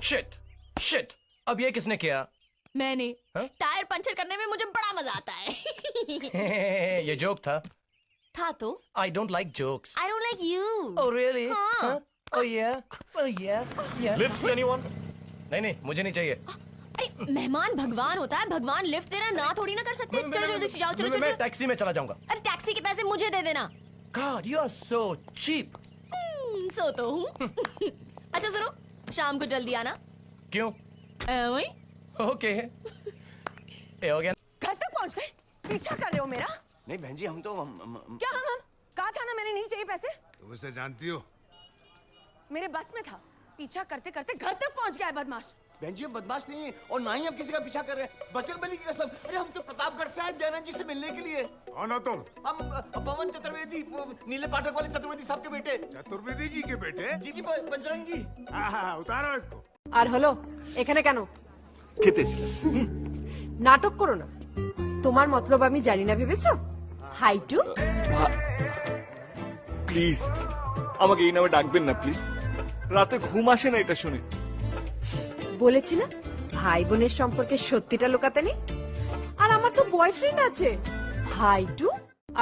Shit shit, अब ये किसने किया? मैंने। हाँ? टायर पंचर करने में मुझे बड़ा मजा आता है। ये जोक था। था तो। I don't like jokes. I don't like you. Oh really? हाँ। Huh? Oh yeah. Lift anyone? नहीं, मुझे नहीं चाहिए। अरे मेहमान भगवान होता है, भगवान लिफ्ट देना ना थोड़ी ना कर सकते। चलो जल्दी से जाओ, चलो मैं चलो। टैक्सी में चला जाऊंगा। अरे टैक्सी के पैसे मुझे दे देना। God, you are so cheap. सो तो हूँ। अच्छा सुनो, शाम को जल्दी आना। क्यों? वही। ओके। ये हो गया। घर तक पहुंच गए? पीछा कर रहे हो मेरा? नहीं बहन जी, हम तो क्या हम कहा था ना मैंने नहीं चाहिए पैसे। तुम उसे जानती हो? मेरे बस में था, पीछा करते करते घर तक पहुंच गया है बदमाश। बहन जी हम बदमाश नहीं है और ना ही हम किसी का पीछा कर रहे हैं। बजरंगबली की कसम, अरे हम तो प्रतापगढ़ से आए दयानंद जी से मिलने के लिए। कौन हो तुम? हम पवन चतुर्वेदी, वो नीले पाठक वाले चतुर्वेदी साहब के बेटे। चतुर्वेदी जी के बेटे? जी बजरंग जी। हाँ, उतारो इसको। আর হলো এখানে কেন? খেতে নাটক করো না, তোমার মতলব আমি জানি না ভেবেছো? হাইটু প্লিজ আমাকে এই নামে ডাকবেন না প্লিজ, রাতে ঘুম আসে না এটা শুনে। বলেছি না ভাই বোনের সম্পর্কে সত্যিটা লুকাতে নেই। আর আমার তো বয়ফ্রেন্ড আছে। হাইটু